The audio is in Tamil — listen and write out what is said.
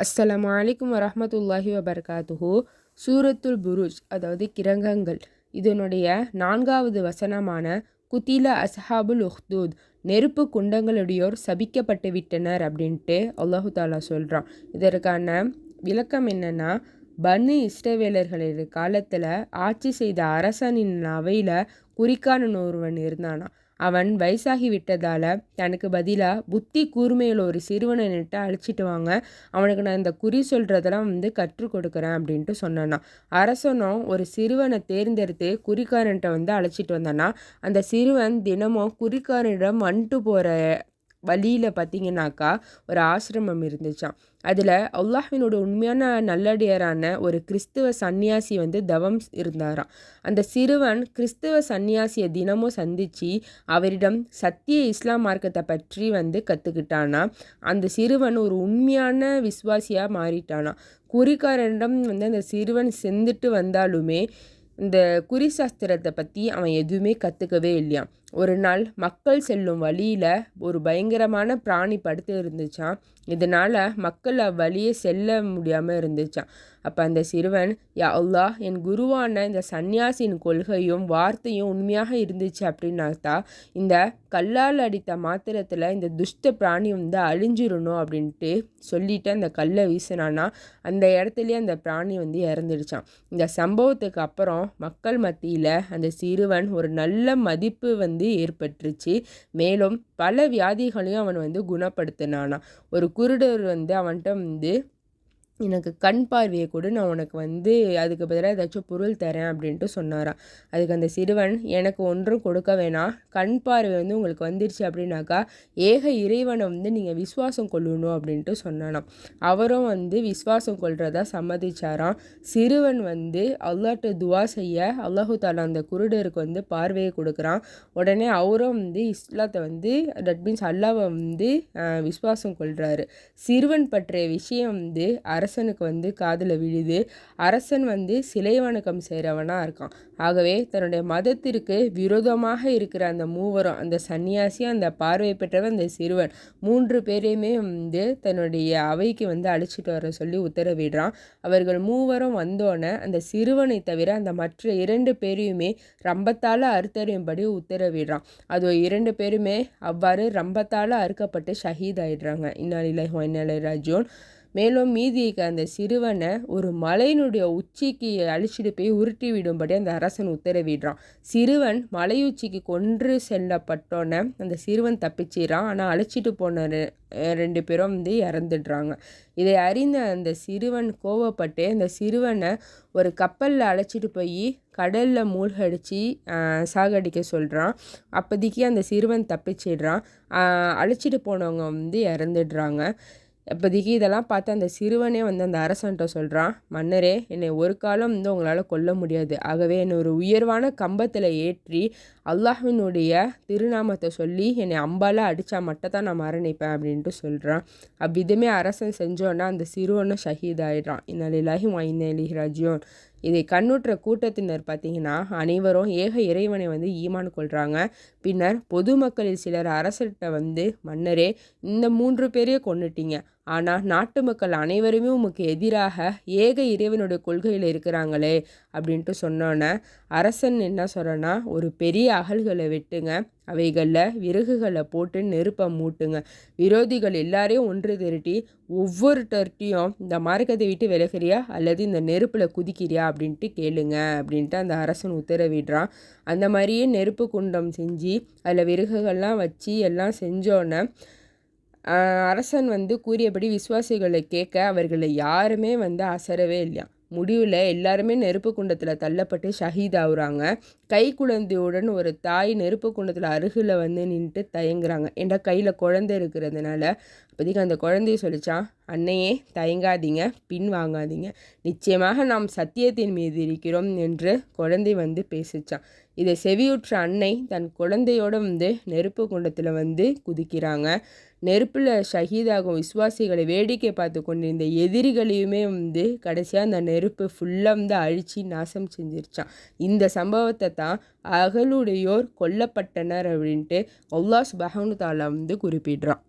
அஸ்ஸலாமு அலைக்கும் வரஹ்மத்துல்லாஹி வபரகாத்துஹு. சூரத்துல் புருஜ், அதாவது கிரகங்கள், இதனுடைய 4வது வசனமான குத்தில அஸ்ஹாபுல் உஹ்தூத், நெருப்பு குண்டங்களுடையோர் சபிக்கப்பட்டு விட்டனர் அப்படின்ட்டு அல்லாஹு தாலா சொல்கிறான். இதற்கான விளக்கம் என்னென்னா, பனு இஸ்ரவேலர்களுடைய காலத்தில் ஆட்சி செய்த அரசனின் அவையில் குறிக்கானன் ஒருவன் இருந்தானா. அவன் வயசாகி விட்டதால் தனக்கு பதிலாக புத்தி கூர்மையில் ஒரு சிறுவனை நிட்டு அழைச்சிட்டு வாங்க, அவனுக்கு நான் இந்த குறி சொல்கிறதெல்லாம் கற்றுக் கொடுக்குறேன் அப்படின்ட்டு சொன்னானா. அரசனும் ஒரு சிறுவனை தேர்ந்தெடுத்து குறிக்காரன்ட்ட அழைச்சிட்டு வந்தானா. அந்த சிறுவன் தினமும் குறிக்காரனிடம் வந்துட்டு போகிற வழியில் பார்த்திங்கனாக்கா ஒரு ஆசிரமம் இருந்துச்சான். அதில் அல்லாஹ்வினோட உண்மையான நல்லடியாரான ஒரு கிறிஸ்துவ சன்னியாசி தவம் இருந்தாராம். அந்த சிறுவன் கிறிஸ்துவ சன்னியாசியை தினமும் சந்தித்து அவரிடம் சத்திய இஸ்லாம் மார்க்கத்தை பற்றி கற்றுக்கிட்டானா. அந்த சிறுவன் ஒரு உண்மையான விசுவாசியாக மாறிட்டானா. குறிக்காரனிடம் அந்த சிறுவன் சென்றுட்டு வந்தாலுமே இந்த குறிசாஸ்திரத்தை பற்றி அவன் எதுவுமே கற்றுக்கவே இல்லையாம். ஒரு நாள் மக்கள் செல்லும் வழியில் ஒரு பயங்கரமான பிராணி படுத்து இருந்துச்சான். இதனால் மக்கள் அவ்வழியே செல்ல முடியாமல் இருந்துச்சான். அப்போ அந்த சிறுவன், யா அல்லாஹ், என் குருவான இந்த சன்னியாசின் கொள்கையும் வார்த்தையும் உண்மையாக இருந்துச்சு அப்படின்னாத்தா இந்த கல்லால் அடித்த மாத்திரத்தில் இந்த துஷ்ட பிராணி அழிஞ்சிடணும் அப்படின்ட்டு சொல்லிட்டு அந்த கல்லை வீசினானா. அந்த இடத்துலையே அந்த பிராணி இறந்துடுச்சான். இந்த சம்பவத்துக்கு அப்புறம் மக்கள் மத்தியில் அந்த சிறுவன் ஒரு நல்ல மதிப்பு ஏற்பட்டுருச்சு. மேலும் பல வியாதிகளையும் அவன் குணப்படுத்தினானா. ஒரு குருடர் அவன்கிட்ட எனக்கு கண் பார்வையை கொடு, நான் உனக்கு அதுக்கு பதிலாக ஏதாச்சும் பொருள் தரேன் அப்படின்ட்டு சொன்னாராம். அதுக்கு அந்த சிறுவன், எனக்கு ஒன்றும் கொடுக்க வேணாம், கண் பார்வை உங்களுக்கு வந்துடுச்சு அப்படின்னாக்கா ஏக இறைவனை நீங்கள் விசுவாசம் கொள்ளணும் அப்படின்ட்டு சொன்னானாம். அவரும் விசுவாசம் கொள்றதா சம்மதிச்சாராம். சிறுவன் அல்லாஹ்ட்ட துவா செய்ய அல்லாஹு தாலா அந்த குருடருக்கு பார்வையை கொடுக்குறான். உடனே அவரும் இஸ்லாத்தை தட் மீன்ஸ் அல்லாவை விசுவாசம் கொள்கிறாரு. சிறுவன் பற்றிய விஷயம் அரசனுக்கு காதில் விழுது. அரசன் சிலை வணக்கம் செய்கிறவனாக இருக்கான். ஆகவே தன்னுடைய மதத்திற்கு விரோதமாக இருக்கிற அந்த மூவரும், அந்த சன்னியாசி, அந்த பார்வை பெற்றவன், அந்த சிறுவன், 3 பேரையுமே தன்னுடைய அவைக்கு அழைச்சிட்டு வர சொல்லி உத்தரவிடுறான். அவர்கள் மூவரும் வந்தோடனே அந்த சிறுவனை தவிர அந்த மற்ற 2 பேரையுமே ரம்பத்தால் அறுத்தறியும்படி உத்தரவிடுறான். அது 2 பேருமே அவ்வாறு ரம்பத்தால் அறுக்கப்பட்டு ஷஹீத் ஆயிடுறாங்க. இன்னா லில்லாஹி வ இன்னா இலைஹி ராஜிஊன். மேலும் மீதிக்கு அந்த சிறுவனை ஒரு மலையினுடைய உச்சிக்கு அழிச்சிட்டு போய் உருட்டி விடும்படி அந்த அரசன் உத்தரவிடுறான். சிறுவன் மலையுச்சிக்கு கொன்று செல்லப்பட்டோன்னே அந்த சிறுவன் தப்பிச்சிடறான். ஆனால் அழைச்சிட்டு போன 2 பேரும் இறந்துடுறாங்க. இதை அறிந்த அந்த சிறுவன் கோவப்பட்டு அந்த சிறுவனை ஒரு கப்பலில் அழைச்சிட்டு போய் கடலில் மூழ்கடிச்சு சாகடிக்க சொல்கிறான். அப்போதைக்கு அந்த சிறுவன் தப்பிச்சிடுறான். அழைச்சிட்டு போனவங்க இறந்துடுறாங்க. அப்போதைக்கு இதெல்லாம் பார்த்து அந்த சிறுவனே அந்த அரசன்ட்ட சொல்கிறான், மன்னரே, என்னை ஒரு காலம் உங்களால் கொல்ல முடியாது. ஆகவே என்னை ஒரு உயர்வான கம்பத்தில் ஏற்றி அல்லாஹ்வினுடைய திருநாமத்தை சொல்லி என்னை அம்பால் அடித்தா மட்டும் தான் நான் மரணிப்பேன் அப்படின்ட்டு சொல்கிறான். அவ்விதமே அரசன் செஞ்சோன்னா அந்த சிறுவனும் ஷஹீத் ஆகிடுறான். இன்னா லில்லாஹி வ இன்னா இலைஹி ராஜிஊன். இதை கண்ணுற்ற கூட்டத்தினர் பார்த்திங்கன்னா அனைவரும் ஏக இறைவனை ஈமான் கொள்கிறாங்க. பின்னர் பொதுமக்களில் சிலர் அரசர்கிட்ட மன்னரே, இந்த 3 பேரையே கொன்னுட்டீங்க, ஆனால் நாட்டு மக்கள் அனைவருமே உமக்கு எதிராக ஏக இறைவனுடைய கொள்கையில் இருக்கிறாங்களே அப்படின்ட்டு சொன்னோன்னே அரசன் என்ன சொல்கிறேன்னா, ஒரு பெரிய அகல்களை வெட்டுங்க, அவைகளில் விறகுகளை போட்டு நெருப்பை மூட்டுங்க, விரோதிகள் எல்லாரையும் ஒன்று திரட்டி ஒவ்வொருத்தர்கிட்டையும் இந்த மார்க்கத்தை விட்டு விலகிறியா அல்லது இந்த நெருப்பில் குதிக்கிறியா அப்படின்ட்டு கேளுங்க அப்படின்ட்டு அந்த அரசன் உத்தரவிடுறான். அந்த மாதிரியே நெருப்பு குண்டம் செஞ்சு அதில் விறகுகள்லாம் வச்சு எல்லாம் செஞ்சோன்னே அரசன் கூறியபடி விசுவாசிகளை கேட்க அவர்களை யாருமே அசரவே இல்லையா. முடிவில் எல்லாருமே நெருப்பு குண்டத்தில் தள்ளப்பட்டு ஷஹீத் ஆகுறாங்க. கை குழந்தையுடன் ஒரு தாய் நெருப்பு குண்டத்தில் அருகில் நின்றுட்டு தயங்குறாங்க. ஏன்டா கையில் குழந்தை இருக்கிறதுனால. அப்போதைக்கு அந்த குழந்தைய சொல்லிச்சான், அன்னையே, தயங்காதீங்க, பின் வாங்காதீங்க, நிச்சயமாக நாம் சத்தியத்தின் மீது இருக்கிறோம் என்று குழந்தை பேசிச்சான். இதை செவியுற்ற அன்னை தன் குழந்தையோடு நெருப்பு குண்டத்தில் குதிக்கிறாங்க. நெருப்பில் ஷஹீதாகும் விசுவாசிகளை வேடிக்கை பார்த்து கொண்டிருந்த எதிரிகளையுமே கடைசியாக அந்த நெருப்பு ஃபுல்லாக அழித்து நாசம் செஞ்சிருச்சான். இந்த சம்பவத்தை தான் அகலுடையோர் கொல்லப்பட்டனர் அப்படின்ட்டு அல்லாஹ் சுப்ஹானஹு வ தஆலா குறிப்பிடுறான்.